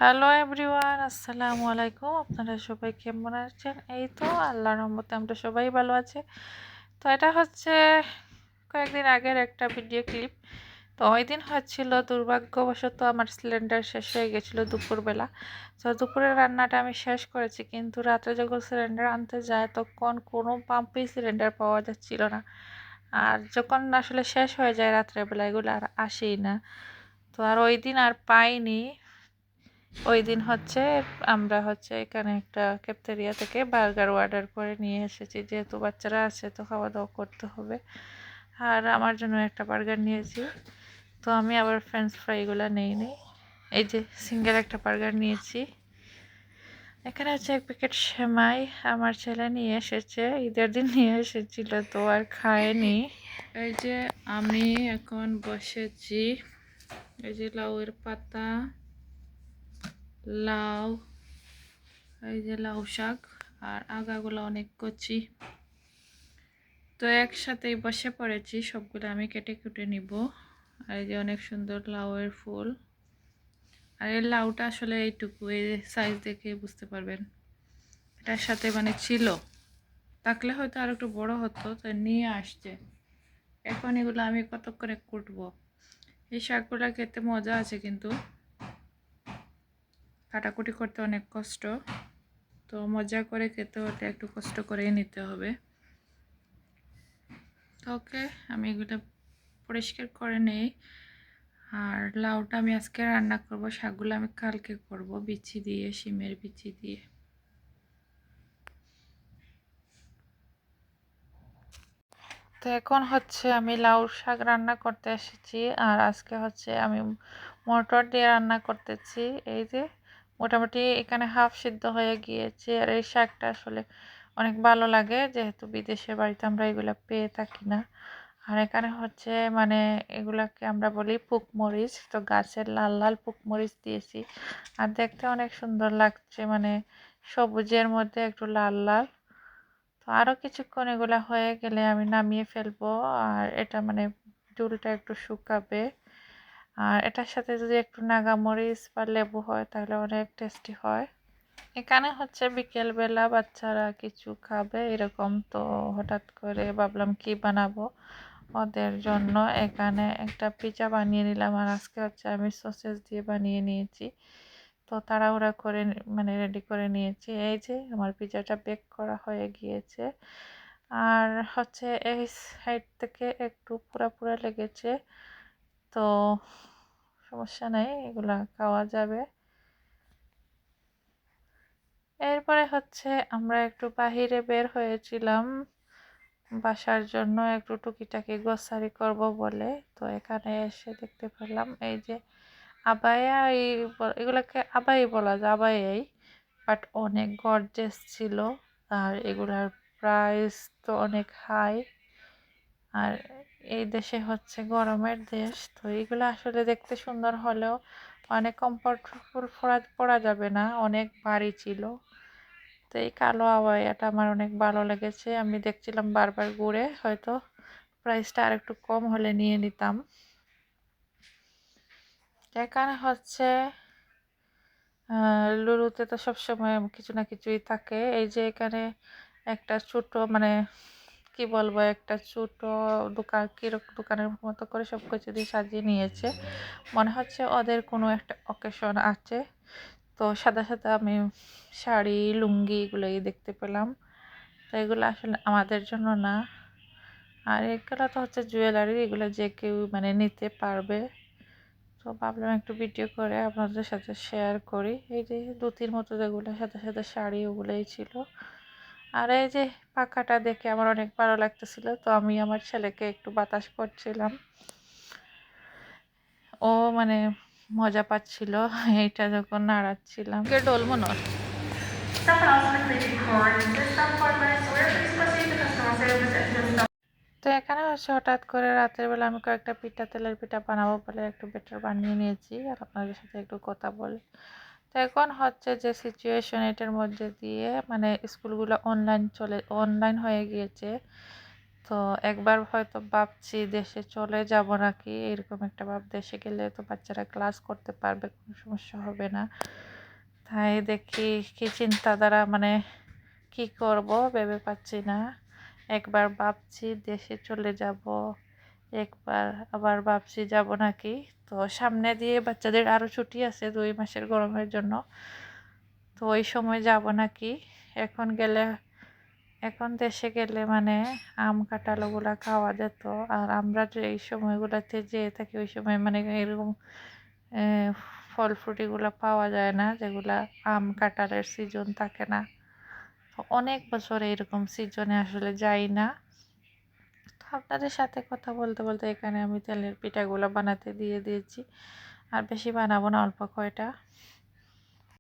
Hello everyone, আসসালামু আলাইকুম। আপনারা সবাই কেমন আছেন? এই তো আল্লাহর রহমতে আমরা সবাই ভালো আছি। তো এটা হচ্ছে কয়েকদিন আগের একটা ভিডিও ক্লিপ। তো ওই দিন হচ্ছিল দুর্ভাগ্যবশত আমার সিলিন্ডার শেষ হয়ে গেছিলো দুপুরবেলা। তো দুপুরের রান্নাটা আমি শেষ করেছি, কিন্তু রাত্রে যখন সিলিন্ডার আনতে যায় তখন কোনো পাম্পেই সিলিন্ডার পাওয়া যাচ্ছিল না। আর যখন আসলে শেষ হয়ে যায় রাত্রেবেলা, এগুলো আর আসেই না। তো আর ওই দিন আর পাইনি। ওই দিন হচ্ছে আমরা এখানে একটা ক্যাফেটেরিয়া থেকে বার্গার অর্ডার করে নিয়ে এসেছি, যেহেতু বাচ্চারা আছে তো খাওয়া দাওয়া করতে হবে। আর আমার জন্য একটা বার্গার নিয়েছি। তো আমি আবার ফ্রেঞ্চ ফ্রাইগুলো নেইনি, এই যে সিঙ্গেল একটা বার্গার নিয়েছি। এখানে হচ্ছে এক প্যাকেট সেমাই আমার ছেলে নিয়ে এসেছে, ঈদের দিন নিয়ে এসেছিল, তো আর খায়নি। এই যে আমি এখন বসেছি, এই যে লাউয়ের পাতা, লাউ, এই যে লাউ শাক, আর আগাগুলো অনেক কচি। তো একসাথেই বসে পড়েছি, সবগুলো আমি কেটে কুটে নিব। আর এই যে অনেক সুন্দর লাউয়ের ফুল। আর এই লাউটা আসলে এইটুকু, এই সাইজ দেখে বুঝতে পারবেন এটার সাথে মানে ছিল, থাকলে হয়তো আর একটু বড় হতো, তাই নিয়ে আসছে। এখন এগুলো আমি কত করে কুটবো। এই শাকগুলো খেতে মজা আছে, কিন্তু কাটাকুটি করতে অনেক কষ্ট। তো মজা করে খেতে হলে একটু কষ্ট করেই নিতে হবে। ওকে, আমি এগুলো পরিষ্কার করে নেই। আর লাউটা আমি আজকে রান্না করব, শাকগুলো আমি কালকে করব বিচি দিয়ে, শিমের বিচি দিয়ে। তো এখন আমি লাউ শাক রান্না করতে এসেছি। আর আজকে আমি মটর দিয়ে রান্না করতেছি। এই যে মোটামুটি এখানে হাফ সিদ্ধ হয়ে গিয়েছে। আর এই শাকটা আসলে অনেক ভালো লাগে, যেহেতু বিদেশের বাড়িতে আমরা এগুলো পেয়ে থাকি না। আর এখানে মানে এগুলাকে আমরা বলি পুকমরিচ। তো গাছের লাল লাল পুকমরিচ দিয়েছি, আর দেখতে অনেক সুন্দর লাগছে, মানে সবুজের মধ্যে একটু লাল লাল। তো আরও কিছুক্ষণ এগুলা হয়ে গেলে আমি নামিয়ে ফেলবো। আর এটা মানে চুলটা একটু শুকাবে। আর এটার সাথে যদি একটু নাগামরিচ বা লেবু হয় তাহলে অনেক টেস্টি হয়। এখানে বিকেলবেলা বাচ্চারা কিছু খাবে এরকম, তো হঠাৎ করে ভাবলাম কি বানাবো ওদের জন্য। এখানে একটা পিৎজা বানিয়ে নিলাম। আর আজকে আমি সসেস দিয়ে বানিয়ে নিয়েছি। তো তাড়াহুড়া করে মানে রেডি করে নিয়েছি। এই যে আমার পিৎজাটা বেক করা হয়ে গিয়েছে। আর এই সাইড থেকে একটু পুরা পুরা লেগেছে, তো সমস্যা নাই, এগুলা খাওয়া যাবে। এরপরে আমরা একটু বাহিরে বের হয়েছিলাম বাসার জন্য, একটু টুকিটাকি গ্রোসারি করব বলে। তো এখানে এসে দেখতে পেলাম এই যে আবায়া, এগুলাকে আবাই বলা যায়, আবায়াই, বাট অনেক গর্জেস ছিল। আর এগুলার প্রাইস তো অনেক হাই। আর এই দেশে গরমের দেশ, তো এগুলো আসলে দেখতে সুন্দর হলেও অনেক কমফোর্টেবল পরা যাবে না, অনেক ভারী ছিল। তো এই কালো আবায়াটা আমার অনেক ভালো লেগেছে। আমি দেখছিলাম বারবার ঘুরে, হয়তো প্রাইসটা আর একটু কম হলে নিয়ে নিতাম। এখানে লুলুতে তো সবসময় কিছু না কিছুই থাকে। এই যে এখানে একটা ছোট মানে কি বলবো, একটা ছোট দোকান, কিরকম দোকানের মতো করে সব কিছু দিয়ে সাজিয়ে নিয়েছে, মনে হচ্ছে ওদের কোনো একটা অকেশন আছে। তো সাদা সাদা আমি শাড়ি, লুঙ্গি এগুলোই দেখতে পেলাম। তো এগুলো আসলে আমাদের জন্য না। আর এগুলো তো জুয়েলারি, এগুলো যে কেউ মানে নিতে পারবে। তো ভাবলাম একটু ভিডিও করে আপনাদের সাথে শেয়ার করি। এই যে ধুতির মতো যেগুলো সাথে সাথে শাড়ি, ওগুলোই ছিল। আর এই যে পাখাটা দেখে আমার অনেক ভালো লাগতেছিল, তো আমি আমার ছেলেকে একটু বাতাস করছিলাম। ও মানে মজা পাচ্ছিল এইটা যখন নাড়াচ্ছিলাম। ডোল মনে হয়। তো এখানে হঠাৎ করে রাতের বেলা আমি কয়েকটা পিঠা, তেলের পিঠা বানাবো বলে একটু বেটার বানিয়ে নিয়েছি, আর আপনাদের সাথে একটু কথা বলে। তো এখন যে সিচুয়েশন, এটার মধ্যে দিয়ে মানে স্কুলগুলো অনলাইন হয়ে গিয়েছে। তো একবার হয়তো ভাবছি দেশে চলে যাব নাকি, এরকম একটা ভাব। দেশে গেলে তো বাচ্চারা ক্লাস করতে পারবে, কোনো সমস্যা হবে না। তাই দেখি কি চিন্তাধারা, মানে কি করব ভেবে পাচ্ছি না। একবার ভাবছি দেশে চলে যাব, একবার আবার ভাবছি যাব নাকি। তো সামনে দিয়ে বাচ্চাদের আরও ছুটি আছে 2 মাসের গরমের জন্য, তো ওই সময় যাব নাকি। এখন গেলে, এখন দেশে গেলে মানে আম কাঁঠাল ওগুলা খাওয়া যেত। আর আমরা যে এই সময়গুলোতে যেয়ে থাকি ওই সময় মানে এরকম ফল ফ্রুট এগুলো পাওয়া যায় না, যেগুলা আম কাঁঠালের সিজন থাকে না। তো অনেক বছর এরকম সিজনে আসলে যাই না। তো আপনাদের সাথে কথা বলতে বলতে এখানে আমি তেলের পিঠাগুলো বানাতে দিয়ে দিয়েছি। আর বেশি বানাবো না, অল্প কয়টা।